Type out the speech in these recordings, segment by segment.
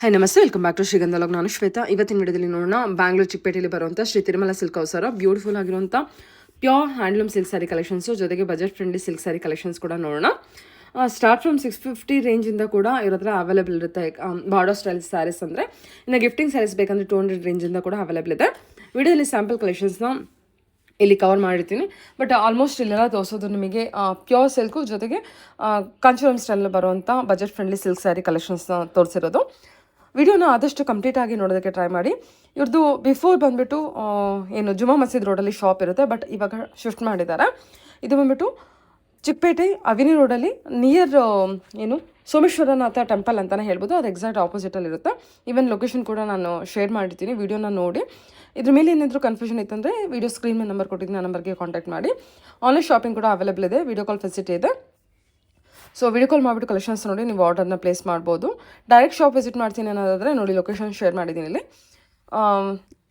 Hi ನಮಸ್ತೆ, welcome back to Shrigandha log. ನಾನು ಶ್ವೇತಾ. ಇವತ್ತಿನ ವಿಡಿಯೋದಲ್ಲಿ ನೋಡೋಣ ಬ್ಯಾಂಗ್ಳೂರ್ ಚಿಕ್ಕಪೇಟೆಯಲ್ಲಿ ಬರುವಂಥ ಶ್ರೀ ತಿರುಮಲ ಸಿಲ್ಕ್ ಹೌಸ್ ಅವರ ಬ್ಯೂಟಿಫುಲ್ ಆಗಿರುವಂಥ pure handloom silk sari collections, ಜೊತೆಗೆ budget friendly silk sari collections ಕೂಡ ನೋಡೋಣ. ಸ್ಟಾರ್ಟ್ ಫ್ರಮ್ 650 ರೇಂಜಿಂದ ಕೂಡ ಇವ್ರ ಹತ್ರ ಅವೈಲೇಬಲ್ ಇರುತ್ತೆ. ಬಾರ್ಡರ್ ಸ್ಟೈಲ್ ಸ್ಯಾರೀಸ್ ಅಂದರೆ, ಇನ್ನು ಗಿಫ್ಟಿಂಗ್ ಸ್ಯಾರೀಸ್ ಬೇಕಂದರೆ 200 ರೇಂಜಿಂದ ಕೂಡ ಅವೈಲೇಬಲ್ ಇದೆ. ವಿಡಿಯೋದಲ್ಲಿ ಸ್ಯಾಂಪಲ್ ಕಲೆಕ್ಷನ್ಸ್ನ ಇಲ್ಲಿ ಕವರ್ ಮಾಡಿರ್ತೀನಿ. ಬಟ್ ಆಲ್ಮೋಸ್ಟ್ ಇಲ್ಲೆಲ್ಲ ತೋರಿಸೋದು ನಿಮಗೆ ಪ್ಯೂರ್ ಸಿಲ್ಕು ಜೊತೆಗೆ ಕಾಂಚೀವರಂ ಸ್ಟೈಲಲ್ಲಿ ಬರುವಂಥ ಬಜೆಟ್ ಫ್ರೆಂಡ್ಲಿ ಸಿಲ್ಕ್ ಸ್ಯಾರಿ ಕಲೆಕ್ಷನ್ಸ್ನ ತೋರಿಸಿರೋದು. ವಿಡಿಯೋನ ಆದಷ್ಟು ಕಂಪ್ಲೀಟಾಗಿ ನೋಡೋದಕ್ಕೆ ಟ್ರೈ ಮಾಡಿ. ಇವ್ರದ್ದು ಬಿಫೋರ್ ಬಂದುಬಿಟ್ಟು ಏನು ಜುಮಾ ಮಸೀದ್ ರೋಡಲ್ಲಿ ಶಾಪ್ ಇರುತ್ತೆ, ಬಟ್ ಇವಾಗ ಶಿಫ್ಟ್ ಮಾಡಿದ್ದಾರೆ. ಇದು ಬಂದುಬಿಟ್ಟು ಚಿಕ್ಕಪೇಟೆ ಅವಿನಿ ರೋಡಲ್ಲಿ ನಿಯರ್ ಏನು ಸೋಮೇಶ್ವರನಾಥ ಟೆಂಪಲ್ ಅಂತಲೇ ಹೇಳ್ಬೋದು. ಅದು ಎಕ್ಸಾಕ್ಟ್ ಆಪೋಸಿಟಲ್ಲಿರುತ್ತೆ. ಈವನ್ ಲೊಕೇಶನ್ ಕೂಡ ನಾನು ಶೇರ್ ಮಾಡಿರ್ತೀನಿ, ವಿಡಿಯೋನ ನೋಡಿ. ಇದ್ರ ಮೇಲೆ ಏನಾದರೂ ಕನ್ಫ್ಯೂಷನ್ ಇತ್ತಂದರೆ ವಿಡಿಯೋ ಸ್ಕ್ರೀನ್ ಮೇಲೆ ನಂಬರ್ ಕೊಟ್ಟಿದ್ದೀನಿ, ಆ ನಂಬರ್ಗೆ ಕಾಂಟ್ಯಾಕ್ಟ್ ಮಾಡಿ. ಆನ್ಲೈನ್ ಶಾಪಿಂಗ್ ಕೂಡ ಅವೈಲೇಬಲ್ ಇದೆ, ವಿಡಿಯೋ ಕಾಲ್ ಫೆಸಿಲಿಟಿ ಇದೆ. ಸೊ ವಿಡಿಯೋ ಕಾಲ್ ಮಾಡಿಬಿಟ್ಟು ಕಲೆಕ್ಷನ್ಸ್ ನೋಡಿ ನೀವು ಆರ್ಡರ್ನ ಪ್ಲೇಸ್ ಮಾಡ್ಬೋದು. ಡೈರೆಕ್ಟ್ ಶಾಪ್ ವಿಸಿಟ್ ಮಾಡ್ತೀನಿ ಅನ್ನೋದಾದರೆ ನೋಡಿ, ಲೊಕೇಶನ್ ಶೇರ್ ಮಾಡಿದ್ದೀನಿ ಇಲ್ಲಿ.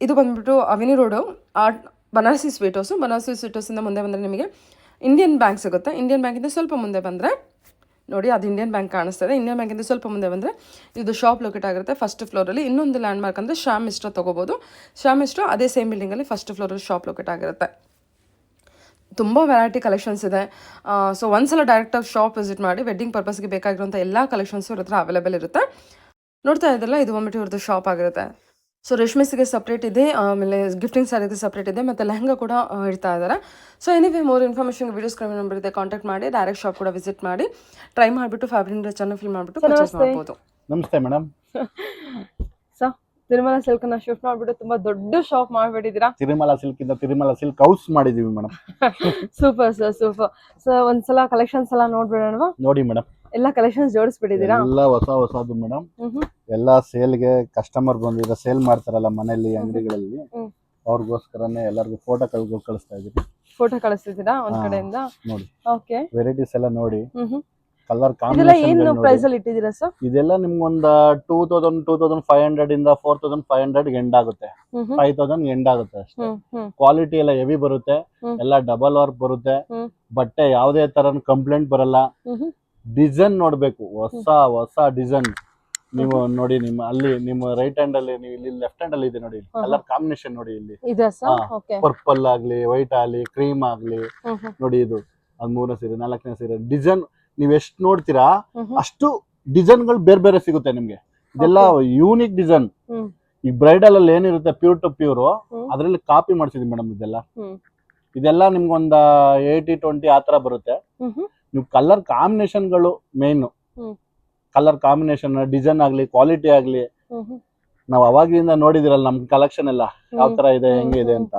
ಇದು ಬಂದುಬಿಟ್ಟು avenue road Banarasi sweet house. Banarasi sweet ಹೌಸಿಂದ ಮುಂದೆ ಬಂದರೆ ನಿಮಗೆ ಇಂಡಿಯನ್ ಬ್ಯಾಂಕ್ ಸಿಗುತ್ತೆ. ಇಂಡಿಯನ್ ಬ್ಯಾಂಕಿಂದ ಸ್ವಲ್ಪ ಮುಂದೆ ಬಂದರೆ ನೋಡಿ, ಅದು ಇಂಡಿಯನ್ ಬ್ಯಾಂಕ್ ಕಾಣಿಸ್ತದೆ. ಇಂಡಿಯನ್ ಬ್ಯಾಂಕಿಂದ ಸ್ವಲ್ಪ ಮುಂದೆ ಬಂದರೆ ಇದು ಶಾಪ್ ಲೊಕೇಟ್ ಆಗಿರುತ್ತೆ ಫಸ್ಟ್ ಫ್ಲೋರಲ್ಲಿ. ಇನ್ನೊಂದು ಲ್ಯಾಂಡ್ ಮಾರ್ಕ್ ಅಂದರೆ ಶ್ಯಾಮ್ ಮಿಸ್ಟ್ರಾ ತೊಗೋಬೋದು. ಶ್ಯಾಮ್ ಮಿಸ್ಟ್ರಾ ಅದೇ ಸೇಮ್ ಬಿಲ್ಡಿಂಗಲ್ಲಿ ಫಸ್ಟ್ ಫ್ಲೋರಲ್ಲಿ ಶಾಪ್ ಲೊಕೇಟ್ ಆಗಿರುತ್ತೆ. ತುಂಬ ವೆರೈಟಿ ಕಲೆಕ್ಷನ್ಸ್ ಇದೆ. ಸೊ ಒಂದ್ಸಲ ಡೈರೆಕ್ಟಾಗಿ ಶಾಪ್ ವಿಸಿಟ್ ಮಾಡಿ ವೆಡ್ಡಿಂಗ್ ಪರ್ಪಸ್ಗೆ ಬೇಕಾಗಿರುವಂಥ ಎಲ್ಲ ಕಲೆಕ್ಷನ್ಸು ಇವ್ರ ಹತ್ರ ಅವೈಲೇಬಲ್ ಇರುತ್ತೆ. ನೋಡ್ತಾ ಇದ್ದಲ್ಲ, ಇದು ಬಂದ್ಬಿಟ್ಟು ಇವ್ರದ್ದು ಶಾಪ್ ಆಗಿರುತ್ತೆ. ಸೊ ರೇಷ್ಮೆಸಿಗೆ ಸಪ್ರೇಟ್ ಇದೆ, ಆಮೇಲೆ ಗಿಫ್ಟಿಂಗ್ ಸ್ಯಾರಿಗೆ ಸಪ್ರೇಟ್ ಇದೆ, ಮತ್ತು ಲೆಹಂಗಾ ಕೂಡ ಇಡ್ತಾ ಇದ್ದಾರೆ. So anyway more information video screen number ಇದೆ, ಕಾಂಟ್ಯಾಕ್ಟ್ ಮಾಡಿ. ಡೈರೆಕ್ಟ್ ಶಾಪ್ ಕೂಡ ವಿಸಿಟ್ ಮಾಡಿ ಟ್ರೈ ಮಾಡಿಬಿಟ್ಟು ಫ್ಯಾಬ್ರಿಕ್ ಚೆನ್ನಾಗಿ ಫಿಲ್ ಮಾಡಿಬಿಟ್ಟು ಪರ್ಚೇಸ್ ಮಾಡ್ಬೋದು. ನಮಸ್ತೆ ಮೇಡಮ್. ಸರ್, ತಿರುಮಲ ಸಿಲ್ಕ್ ನ ಶಿಫ್ಟ್ ಮಾಡ್ಬಿಟ್ಟು ತುಂಬಾ ದೊಡ್ಡ ಶಾಪ್ ಮಾಡ್ಬಿಟ್ಟಿದ್ದೀರಾ. ತಿರುಮಲ ಸಿಲ್ಕ್ ಇಂದ ತಿರುಮಲ ಸಿಲ್ಕ್ ಹೌಸ್ ಮಾಡಿದೀವಿ madam. Super sir, super sir. ಒಂದ್ಸಲ ಕಲೆಕ್ಷನ್ಸ್ ಎಲ್ಲ ನೋಡ್ಬಿಡೋಣ. ನೋಡಿ ಮೇಡಮ್, ಎಲ್ಲ ಕಲೆಕ್ಷನ್ಸ್ ಜೋಡಿಸ್ಬಿಟ್ಟಿದ್ದೀರಾ. ಎಲ್ಲ ಹೊಸದು ಮೇಡಮ್. ಎಲ್ಲ ಸೇಲ್ಗೆ ಕಸ್ಟಮರ್ ಬಂದಿರೋ ಸೇಲ್ ಮಾಡ್ತಾರಲ್ಲ ಮನೆಯಲ್ಲಿ ಅಂಗಡಿಗಳಲ್ಲಿ, ಅವ್ರಿಗೋಸ್ಕರನೇ ಎಲ್ಲರಿಗೂ ಫೋಟೋ ಕಳಿಸ್ತಾ ಇದೀವಿ. ಫೋಟೋ ಕಳಿಸ್ತಿದ್ದೀರಾ ಒಂದ್ ಕಡೆಯಿಂದ? ನೋಡಿ, ಓಕೆ. ವೆರೈಟೀಸ್ ಎಲ್ಲ ನೋಡಿ, ಕಲರ್ ಇದೆಲ್ಲ ಏನು ಪ್ರೈಸ್ ಅಲ್ಲಿ ಇಟ್ಟಿದ್ದೀರಾ ಸರ್? ಇದೆಲ್ಲ ನಿಮ್ಗೊಂದ 2500 ಇಂದ 4500 ಎಂಡ್ ಆಗುತ್ತೆ, 5000 ಎಂಡ್ ಆಗುತ್ತೆ ಅಷ್ಟೇ. ಕ್ವಾಲಿಟಿ ಎಲ್ಲ ಹೆವಿ ಬರುತ್ತೆ, ಎಲ್ಲ ಡಬಲ್ ವರ್ಕ್ ಬರುತ್ತೆ. ಬಟ್ಟೆ ಯಾವುದೇ ತರ ಕಂಪ್ಲೇಂಟ್ ಬರಲ್ಲ. ಡಿಸೈನ್ ನೋಡ್ಬೇಕು, ಹೊಸ ಡಿಸೈನ್. ನೀವು ನೋಡಿ, ನಿಮ್ಮ ರೈಟ್ ಹ್ಯಾಂಡ್ ಅಲ್ಲಿ, ನೀವು ಇಲ್ಲಿ ಲೆಫ್ಟ್ ಹ್ಯಾಂಡ್ ಅಲ್ಲಿ ಇದೆ ನೋಡಿ, ಕಲರ್ ಕಾಂಬಿನೇಷನ್ ನೋಡಿ. ಇಲ್ಲಿ ಪರ್ಪಲ್ ಆಗ್ಲಿ, ವೈಟ್ ಆಗ್ಲಿ, ಕ್ರೀಮ್ ಆಗ್ಲಿ ನೋಡಿ. ಇದು ಅದು 3ನೇ ಸೀರೆ, 4ನೇ ಸೀರೆ ಡಿಸೈನ್ ನೀವ್ ಎಷ್ಟು ನೋಡ್ತೀರಾ ಅಷ್ಟು ಡಿಸೈನ್ ಗಳು ಬೇರೆ ಬೇರೆ ಸಿಗುತ್ತೆ ನಿಮ್ಗೆ. ಇದೆಲ್ಲ ಯೂನಿಕ್ ಡಿಸೈನ್. ಈ ಬ್ರೈಡಲ್ ಅಲ್ಲಿ ಏನಿರುತ್ತೆ ಪ್ಯೂರ್ ಟು ಪ್ಯೂರ್, ಅದ್ರಲ್ಲಿ ಕಾಪಿ ಮಾಡ್ಸಿದೀವಿ ಮೇಡಮ್. ಇದೆಲ್ಲ ನಿಮ್ಗೊಂದ 80-20 ಆತರ ಬರುತ್ತೆ. ನೀವು ಕಲರ್ ಕಾಂಬಿನೇಷನ್ ಗಳು ಮೇನ್, ಕಲರ್ ಕಾಂಬಿನೇಷನ್, ಡಿಸೈನ್ ಆಗ್ಲಿ, ಕ್ವಾಲಿಟಿ ಆಗ್ಲಿ, ನಾವ್ ಅವಾಗಿಂದ ನೋಡಿದಿರಲ್ಲ ನಮ್ ಕಲೆಕ್ಷನ್ ಎಲ್ಲ ಯಾವ ತರ ಇದೆ, ಹೆಂಗಿದೆ ಅಂತ.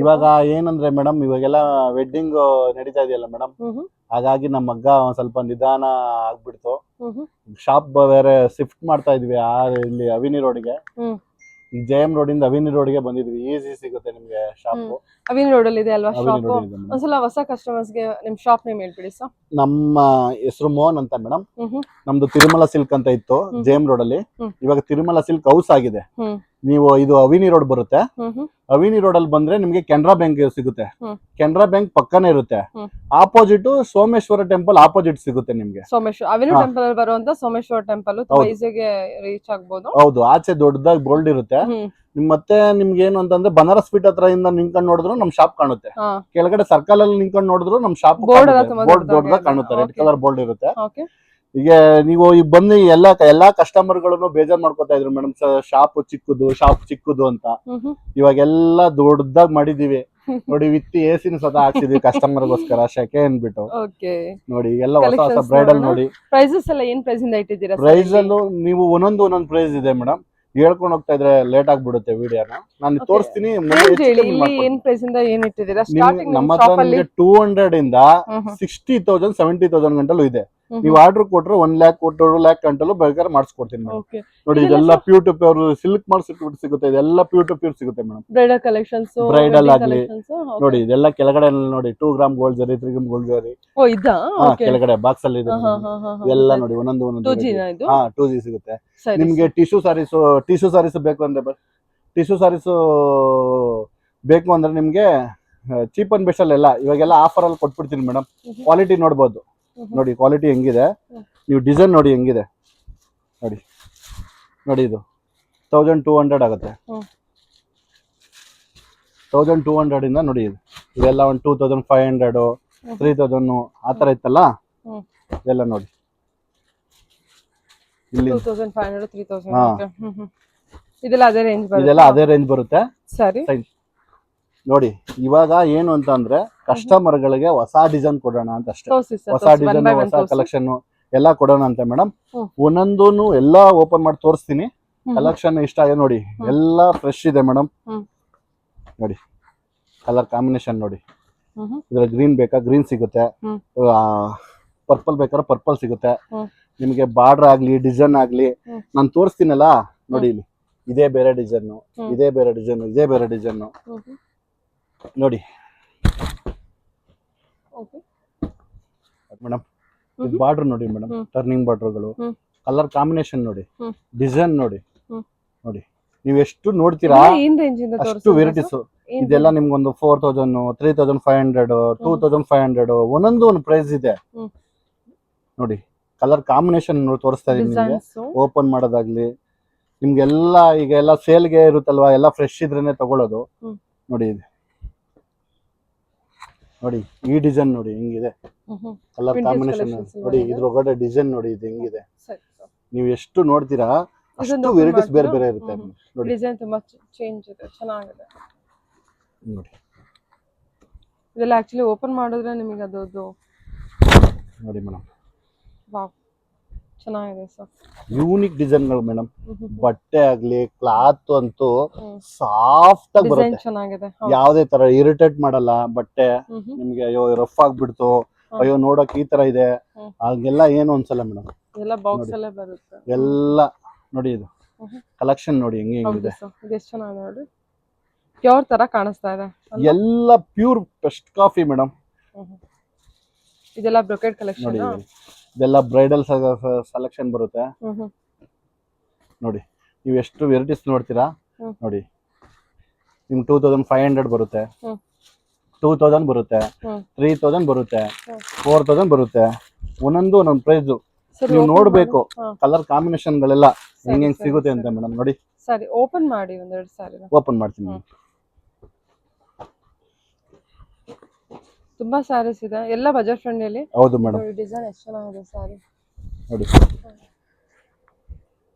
ಇವಾಗ ಏನಂದ್ರೆ ಮೇಡಮ್, ಇವಾಗೆಲ್ಲ ವೆಡ್ಡಿಂಗ್ ನಡೀತಾ ಇದೆಯಲ್ಲ ಮೇಡಮ್, ಹಾಗಾಗಿ ನಮ್ಮ ಮಗ್ಗ ಒಂದ್ ಸ್ವಲ್ಪ ನಿಧಾನ ಆಗ್ಬಿಡ್ತು. ಶಾಪ್ ಬೇರೆ ಶಿಫ್ಟ್ ಮಾಡ್ತಾ ಇದ್ವಿ ಇಲ್ಲಿ ಅವಿನಿ ರೋಡ್ಗೆ. ಈಗ JM ರೋಡ್ ಇಂದ ಅವಿನಿ ರೋಡ್ಗೆ ಬಂದಿದ್ವಿ. ಈಸಿ ಸಿಗುತ್ತೆ ನಿಮ್ಗೆ ಶಾಪ್. ಅವಿನಿ ರೋಡ್ ಅಲ್ಲಿ ಇದೆ ಅಲ್ವಾ ಶಾಪ್? ಒಂದ್ಸಲ ಹೊಸ ಕಸ್ಟಮರ್ಸ್ ಗೆ ನಿಮ್ ಶಾಪ್ ನೇಮ್ ಹೇಳ್ಬಿಡಿ ಸರ್. ನಮ್ಮ ಹೆಸರು ಮೋಹನ್ ಅಂತ ಮೇಡಮ್. ನಮ್ದು ತಿರುಮಲ ಸಿಲ್ಕ್ ಅಂತ ಇತ್ತು JM ರೋಡ್ ಅಲ್ಲಿ, ಇವಾಗ ತಿರುಮಲ ಸಿಲ್ಕ್ ಹೌಸ್ ಆಗಿದೆ. ನೀವು ಇದು ಅವಿನಿ ರೋಡ್ ಬರುತ್ತೆ. ಅವಿನಿ ರೋಡ್ ಅಲ್ಲಿ ಬಂದ್ರೆ ನಿಮ್ಗೆ ಕೆನರಾ ಬ್ಯಾಂಕ್ ಸಿಗುತ್ತೆ. ಕೆನರಾ ಬ್ಯಾಂಕ್ ಪಕ್ಕನೇ ಇರುತ್ತೆ. ಆಪೋಸಿಟ್ ಸೋಮೇಶ್ವರ ಟೆಂಪಲ್ ಆಪೋಸಿಟ್ ಸಿಗುತ್ತೆ ನಿಮ್ಗೆ. ಸೋಮೇಶ್ವರ ಅವಿನಿ ಟೆಂಪಲ್ ಅಲ್ಲಿ ಬರುವಂತ ಸೋಮೇಶ್ವರ ಟೆಂಪಲ್ ಈಸಿಗೆ ರೀಚ್ ಆಗ್ಬೋದು. ಹೌದು, ಆಚೆ ದೊಡ್ಡದಾಗಿ ಬೋಲ್ಡ್ ಇರುತ್ತೆ. ಮತ್ತೆ ನಿಮ್ಗೆ ಏನು ಅಂತಂದ್ರೆ ಬನಾರಸ್ ಸ್ವೀಟ್ ಹತ್ರ ಇಂದ ನಿಂತ್ಕೊಂಡು ನೋಡಿದ್ರು ನಮ್ ಶಾಪ್ ಕಾಣುತ್ತೆ. ಕೆಳಗಡೆ ಸರ್ಕಲ್ ಅಲ್ಲಿ ನಿಂತ್ಕೊಂಡು ನೋಡಿದ್ರು ನಮ್ ಶಾಪ್ ಬೋರ್ಡ್ ದೊಡ್ಡದಾಗಿ ಕಾಣುತ್ತೆ. ರೆಡ್ ಕಲರ್ ಬೋರ್ಡ್ ಇರುತ್ತೆ. ಈಗ ನೀವು ಈಗ ಬಂದು ಎಲ್ಲಾ ಕಸ್ಟಮರ್ ಗಳನ್ನು ಬೇಜಾರ್ ಮಾಡ್ಕೊತಾ ಇದ್ರು ಮೇಡಮ್, ಶಾಪ್ ಚಿಕ್ಕದು ಅಂತ. ಇವಾಗೆಲ್ಲ ದೊಡ್ಡದಾಗಿ ಮಾಡಿದೀವಿ ನೋಡಿ. ವಿತ್ AC ಸದಾ ಹಾಕ್ಸಿದೀವಿ ಕಸ್ಟಮರ್ಗೋಸ್ಕರ, ಶೆಕೆ ಅನ್ಬಿಟ್ಟು. ನೋಡಿ ಎಲ್ಲ ಹೊಸ ಬ್ರೈಡಲ್ ನೋಡಿ. ಪ್ರೈಸಸ್ ಎಲ್ಲ ಏನ್ ಪ್ರೈಸ್ ಇಂದ ಇಟ್ಟಿದ್ದೀರಾ? ಪ್ರೈಸ್ ಅಲ್ಲೂ ನೀವು ಒಂದೊಂದು ಪ್ರೈಸ್ ಇದೆ ಮೇಡಮ್. ಹೇಳ್ಕೊಂಡು ಹೋಗ್ತಾ ಇದ್ರೆ ಲೇಟ್ ಆಗ್ಬಿಡುತ್ತೆ ವಿಡಿಯೋನ. ನಾನು ತೋರಿಸ್ತೀನಿ. ಏನ್ ಪ್ರೈಸ್ ಇಂದ ಏನ್ ಇಟ್ಟಿದ್ದೀರಾ? ನಮ್ಮ ಹತ್ರ 200 ಇಂದ 60,000 70,000 ಗಂಟಲು ಇದೆ. ನೀವು ಆರ್ಡರ್ ಕೊಟ್ರೆ 1 lakh 2 lakh ಗಂಟಲು ಬೇಕಾದ್ರೆ ಮಾಡಿಸ್ಕೊಡ್ತೀನಿ ಮೇಡಮ್. ನೋಡಿ, ಇದೆಲ್ಲ ಪ್ಯೂರ್ ಟು ಪ್ಯೂರ್ ಸಿಲ್ಕ್ ಮಾಡಿಸ್ಬಿಟ್ಟು ಸಿಗುತ್ತೆ. ಇದೆಲ್ಲ ಪ್ಯೂರ್ ಟು ಪ್ಯೂರ್ ಸಿಗುತ್ತೆ ಮೇಡಮ್. ಬ್ರೈಡಲ್ ಕಲೆಕ್ಷನ್ಸ್, ಬ್ರೈಡಲ್ ಆಗ್ಲಿ ನೋಡಿ. ಇದೆಲ್ಲ ಕೆಳಗಡೆ ನೋಡಿ 2 ಗ್ರಾಮ್ ಗೋಲ್ಡ್ ಜರಿ, 3 ಗ್ರಾಮ್ ಗೋಲ್ಡ್ ಜರಿ ಕೆಳಗಡೆ ಬಾಕ್ಸ್ ಅಲ್ಲಿ ಇದೆ. ಇದೆಲ್ಲ ನೋಡಿ ಒಂದೊಂದು 2G ಸಿಗುತ್ತೆ ನಿಮ್ಗೆ. ಟಿಶ್ಯೂ ಸಾರೀಸ್ ಬೇಕು ಅಂದ್ರೆ ಬೇಕು ಅಂದ್ರೆ ನಿಮ್ಗೆ ಚೀಪ್ ಅಂಡ್ ಬೆಸ್ಟ್ ಅಲ್ಲ. ಇವಾಗೆಲ್ಲ ಆಫರ್ ಅಲ್ಲಿ ಕೊಟ್ಬಿಡ್ತೀನಿ ಮೇಡಮ್. ಕ್ವಾಲಿಟಿ ನೋಡ್ಬೋದು ನೋಡಿ, ಕ್ವಾಲಿಟಿ ಹೆಂಗಿದೆ. ನೀವು ಡಿಸೈನ್ ನೋಡಿ ಹೆಂಗಿದೆ ನೋಡಿ. ನೋಡಿ ಇದು 1200 ಆಗುತ್ತೆ. 1200 ಇಂದ ನೋಡಿ ಇದು ಇದೆಲ್ಲ ಒಂದು 2500 3000 ಆ ತರ ಇತ್ತಲ್ಲ, ಇದೆಲ್ಲ ನೋಡಿ ಇಲ್ಲಿ 2500 3000. ಹಾ. ಇದೆಲ್ಲ ಅದೇ ರೇಂಜ್ ಬರುತ್ತೆ. ಇದೆಲ್ಲ ಅದೇ ರೇಂಜ್ ಬರುತ್ತೆ. ಸರಿ. ನೋಡಿ ಇವಾಗ ಏನು ಅಂತ ಅಂದ್ರೆ ಕಸ್ಟಮರ್ ಗಳಿಗೆ ಹೊಸ ಡಿಸೈನ್ ಕೊಡೋಣ ಅಂತ ಅಷ್ಟೇ. ತೋರಿಸಿ ಸರ್, ಹೊಸ ಡಿಸೈನ್ ಹೊಸ ಕಲೆಕ್ಷನ್ ಎಲ್ಲ ಕೊಡೋಣ ಅಂತ ಮೇಡಮ್. ಒಂದೊಂದು ಎಲ್ಲ ಓಪನ್ ಮಾಡಿ ತೋರಿಸ್ತೀನಿ. ಕಲೆಕ್ಷನ್ ಇಷ್ಟ ಆಗಿದೆ ನೋಡಿ, ಎಲ್ಲ ಫ್ರೆಶ್ ಇದೆ ಮೇಡಮ್. ನೋಡಿ ಕಲರ್ ಕಾಂಬಿನೇಷನ್ ನೋಡಿ, ಇದ್ರ ಗ್ರೀನ್ ಬೇಕಾ ಗ್ರೀನ್ ಸಿಗುತ್ತೆ, ಪರ್ಪಲ್ ಬೇಕಾದ್ರೆ ಪರ್ಪಲ್ ಸಿಗುತ್ತೆ. ನಿಮಗೆ ಬಾರ್ಡರ್ ಆಗ್ಲಿ ಡಿಸೈನ್ ಆಗ್ಲಿ ನಾನು ತೋರಿಸ್ತೀನಲ್ಲ ನೋಡಿ, ಇಲ್ಲಿ ಇದೇ ಬೇರೆ ಡಿಸೈನ್, ಇದೇ ಬೇರೆ ಡಿಸೈನ್, ಇದೇ ಬೇರೆ ಡಿಸೈನ್ ನೋಡಿ ಮೇಡಮ್. ಇದು ಬಾರ್ಡರ್ ನೋಡಿ ಮೇಡಮ್, ಟರ್ನಿಂಗ್ ಬಾರ್ಡರ್ಗಳು, ಕಲರ್ ಕಾಂಬಿನೇಷನ್ ನೋಡಿ, ಡಿಸೈನ್ ನೋಡಿ. ನೋಡಿ ನೀವು ಎಷ್ಟು ನೋಡ್ತೀರಾ ಏನ್ ರೇಂಜ್ ಇಂದ ಅಷ್ಟು ವೆರೈಟೀಸ್. ಇದೆಲ್ಲ ನಿಮ್ಗೊಂದು 4000 3500 2500 ಒಂದೊಂದು ಒಂದು ಪ್ರೈಸ್ ಇದೆ ನೋಡಿ. ಕಲರ್ ಕಾಂಬಿನೇಷನ್ ತೋರಿಸ್ತಾ ಇದೀನಿ ನಿಮ್ಗೆ. ಓಪನ್ ಮಾಡೋದಾಗ್ಲಿ ನಿಮ್ಗೆಲ್ಲ ಈಗ ಎಲ್ಲ ಸೇಲ್ಗೆ ಇರುತ್ತಲ್ವಾ, ಎಲ್ಲ ಫ್ರೆಶ್ ಇದ್ರೇನೆ ತಗೊಳ್ಳೋದು. ನೋಡಿ ಇದು ನೋಡಿ, ಈ ಡಿಸೈನ್ ನೋಡಿ ಹೆಂಗಿದೆ, ಕಲರ್ ಕಾಂಬಿನೇಷನ್ ನೋಡಿ, ಇದ್ರೊಳಗಡೆ ಡಿಸೈನ್ ನೋಡಿ ಇದು ಹೆಂಗಿದೆ. ನೀವು ಎಷ್ಟು ನೋಡ್ತೀರಾ ಅಷ್ಟು ವೆರೈಟೀಸ್ ಬೇರೆ ಬೇರೆ ಇರುತ್ತೆ ನೋಡಿ. ಡಿಸೈನ್ ತುಂಬಾ ಚೇಂಜ್ ಇದೆ, ಚೆನ್ನಾಗಿದೆ ನೋಡಿ. ಇದೆಲ್ಲ ಆಕ್ಚುಲಿ ಓಪನ್ ಮಾಡಿದ್ರೆ ನಿಮಗೆ ಅದು ನೋಡಿ ಮೇಡಮ್, ವಾವ್ ಚೆನ್ನಾಗಿದೆ ಸರ್. ಯೂನಿಕ್ ಡಿಸೈನ್ಗಳು ಮೇಡಮ್. ಬಟ್ಟೆ ಆಗ್ಲಿ ಕ್ಲಾತ್ ಅಂತೂ ಸಾಫ್ಟ್ ಆಗಿ ಬರುತ್ತೆ, ಚೆನ್ನಾಗಿದೆ. ಯಾವ್ದೇ ತರ ಇರಿಟೇಟ್ ಮಾಡಲ್ಲ ಬಟ್ಟೆ. ನಿಮ್ಗೆ ಅಯ್ಯೋ ರಫ್ ಆಗ್ಬಿಡ್ತು, ಅಯ್ಯೋ ನೋಡಕ್ ಈ ತರ ಇದೆ ಹಾಗೆಲ್ಲ ಏನು ಅನ್ಸಲ್ಲ ಮೇಡಮ್. ಎಲ್ಲ ಬಾಕ್ಸ್ ಅಲ್ಲೇ ಬರುತ್ತೆ ಎಲ್ಲ ನೋಡಿ. ಇದು ಕಲೆಕ್ಷನ್ ನೋಡಿ ಹೆಂಗೆ ಹೆಂಗಿದೆ, ಎಷ್ಟು ಚೆನ್ನಾಗಿದೆ ನೋಡಿ. ಪ್ಯೂರ್ ತರ ಕಾಣಿಸ್ತಾ ಇದೆ, ಎಲ್ಲ ಪ್ಯೂರ್ ಬೆಸ್ಟ್ ಕಾಫಿ ಮೇಡಮ್. ಇದೆಲ್ಲ ಬ್ರೊಕೆಟ್ ಕಲೆಕ್ಷನ್ ನೋಡಿ, ಇದೆಲ್ಲ ಬ್ರೈಡಲ್ ಸೆಲೆಕ್ಷನ್ ಬರುತ್ತೆ ನೋಡಿ. ನೀವು ಎಷ್ಟು ವೆರೈಟೀಸ್ ನೋಡ್ತೀರಾ ನೋಡಿ. ನಿಮ್ಗೆ 2500 ಬರುತ್ತೆ, 2000 ಬರುತ್ತೆ, 3000 ಬರುತ್ತೆ, 4000 ಬರುತ್ತೆ. ಒಂದೊಂದು ಒಂದೊಂದು ಪ್ರೈಸ್ ನೀವು ನೋಡ್ಬೇಕು. ಕಲರ್ ಕಾಂಬಿನೇಷನ್ ಗಳೆಲ್ಲ ಹೆಂಗ್ ಸಿಗುತ್ತೆ ಅಂತ ಮೇಡಮ್ ನೋಡಿ. ಸರಿ, ಓಪನ್ ಮಾಡಿ ಒಂದೆರಡು ಸಾರಿ. ಓಪನ್ ಮಾಡ್ತೀನಿ. ತುಂಬಾ ಸ್ಯಾರೀಸ್ ಇದೆ, ಎಲ್ಲ ಬಜೆಟ್ ಫ್ರೆಂಡ್ಲಿ. ಹೌದು ಮೇಡಮ್. ಡಿಸೈನ್ ಎಷ್ಟು ಚೆನ್ನಾಗಿದೆ ಸಾರಿ ನೋಡಿ.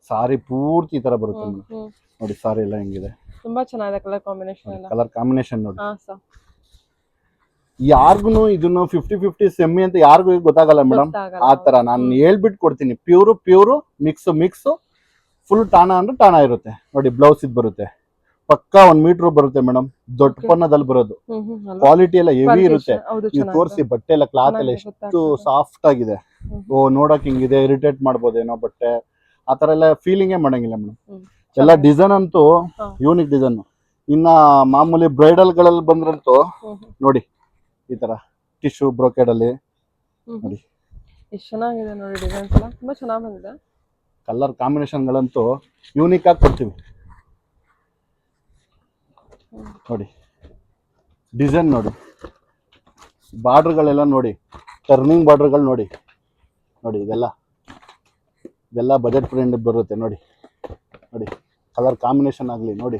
ಸಾರಿ ಪೂರ್ತಿ ಈ ತರ ಬರುತ್ತೆ ನೋಡಿ. ಸಾರಿ ಎಲ್ಲ ಹೆಂಗಿದೆ, ತುಂಬಾ ಚೆನ್ನಾಗಿದೆ ಕಲರ್ ಕಾಂಬಿನೇಷನ್ ಎಲ್ಲ. ಕಲರ್ ಕಾಂಬಿನೇಷನ್ ನೋಡಿ. ಹಾ ಸರ್, ಯಾರ್ಗುನು ಇದನ್ನು 50-50 ಸೆಮ್ಮಿ ಅಂತ ಯಾರಿಗೂ ಗೊತ್ತಾಗಲ್ಲ ಮೇಡಮ್. ಆ ತರ ನಾನು ಹೇಳ್ಬಿಟ್ಟು ಕೊಡ್ತೀನಿ. ಪ್ಯೂರು ಮಿಕ್ಸ್ ಫುಲ್ ಟಾಣ ಅಂದ್ರೆ ಟಾಣ ಇರುತ್ತೆ ನೋಡಿ. ಬ್ಲೌಸ್ ಇದು ಬರುತ್ತೆ ಪಕ್ಕಾ 1 ಮೀಟರ್ ಬರುತ್ತೆ ಮೇಡಮ್. ದೊಡ್ಡ ಪನ್ನದಲ್ಲಿ ಬರೋದು. ಕ್ವಾಲಿಟಿ ಎಲ್ಲ ಹೆವಿ ಇರುತ್ತೆ. ನೀವು ತೋರಿಸಿ ಬಟ್ಟೆ ಎಲ್ಲ ಕ್ಲಾತ್ ಎಲ್ಲ ಎಷ್ಟು ಸಾಫ್ಟ್ ಆಗಿದೆ. ಓ ನೋಡಕ್ ಹಿಂಗಿದೆ, ಇರಿಟೇಟ್ ಮಾಡ್ಬೋದೇನೋ ಬಟ್ಟೆ, ಆತರ ಎಲ್ಲ ಫೀಲಿಂಗೇ ಮಾಡಂಗಿಲ್ಲ ಮೇಡಮ್. ಎಲ್ಲ ಡಿಸೈನ್ ಅಂತೂ ಯೂನಿಕ್ ಡಿಸೈನ್. ಇನ್ನ ಮಾಮೂಲಿ ಬ್ರೈಡಲ್ ಗಳಲ್ಲಿ ಬಂದ್ರಂತೂ ನೋಡಿ ಈ ತರ ಟಿಶ್ಯೂ ಬ್ರೋಕೆಡ್ ಅಲ್ಲಿ ನೋಡಿ ಎಷ್ಟು ಚೆನ್ನಾಗಿದೆ ನೋಡಿ. ಡಿಸೈನ್ಸ್ ಎಲ್ಲ ತುಂಬಾ ಚೆನ್ನಾಗಿ ಬಂದಿದೆ. ಕಲರ್ ಕಾಂಬಿನೇಷನ್ ಗಳಂತೂ ಯೂನಿಕ್ ಆಗಿ ಕೊಡ್ತೀವಿ ನೋಡಿ. ಡಿಸೈನ್ ನೋಡಿ, ಬಾರ್ಡರ್ ಗಳೆಲ್ಲ ನೋಡಿ, ಟರ್ನಿಂಗ್ ಬಾರ್ಡರ್ ಗಳು ನೋಡಿ. ನೋಡಿ ಇದೆಲ್ಲ ಬಜೆಟ್ ಫ್ರೆಂಡ್ ಬರುತ್ತೆ ನೋಡಿ. ಕಲರ್ ಕಾಂಬಿನೇಷನ್ ಆಗ್ಲಿ ನೋಡಿ.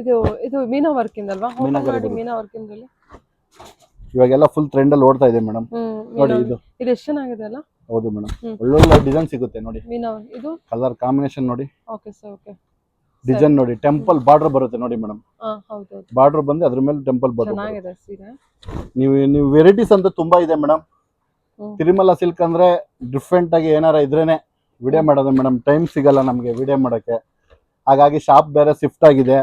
ಇದು ಮೀನಾ ವರ್ಕ್ ಇಂದಲ್ವಾ? ಮೀನಾ ವರ್ಕ್ ಇಂದಲ್ಲಿ ಇವಾಗೆಲ್ಲ ಫುಲ್ ಟ್ರೆಂಡ್ ಅಲ್ಲಿ ಓಡ್ತಾ ಇದೆ ಮೇಡಮ್. ನೋಡಿ ಇದು ಎಷ್ಟು ಚೆನ್ನಾಗಿದೆ ಅಲ್ಲ. ಹೌದು ಮೇಡಮ್, ಒಳ್ಳೊಳ್ಳೆ ಡಿಸೈನ್ ಸಿಗುತ್ತೆ ನೋಡಿ. ಮೀನಾ ಇದು ಕಲರ್ ಕಾಂಬಿನೇಷನ್ ನೋಡಿ. Okay sir, okay. ಡಿಸೈನ್ ನೋಡಿ, ಟೆಂಪಲ್ ಬಾರ್ಡರ್ ಬರುತ್ತೆ ನೋಡಿ ಮೇಡಮ್. ಹೌದು, ಬಾರ್ಡರ್ ಬಂದು ಅದ್ರ ಮೇಲೆ ಟೆಂಪಲ್ ಬಾರ್ಡರ್. ಚೆನ್ನಾಗಿದೆ ಸೀರೆ. ನೀವು ವೆರೈಟೀಸ್ ಅಂತ ತುಂಬಾ ಇದೆ ಮೇಡಮ್. ತಿರುಮಲ ಸಿಲ್ಕ್ ಅಂದ್ರೆ ಡಿಫ್ರೆಂಟ್ ಆಗಿ ಏನಾರ ಇದ್ರೇನೆ ವಿಡಿಯೋ ಮಾಡೋದು ಮೇಡಮ್. ಟೈಮ್ ಸಿಗಲ್ಲ ನಮ್ಗೆ ವಿಡಿಯೋ ಮಾಡಕ್ಕೆ, ಹಾಗಾಗಿ ಶಾಪ್ ಬೇರೆ ಶಿಫ್ಟ್ ಆಗಿದೆ.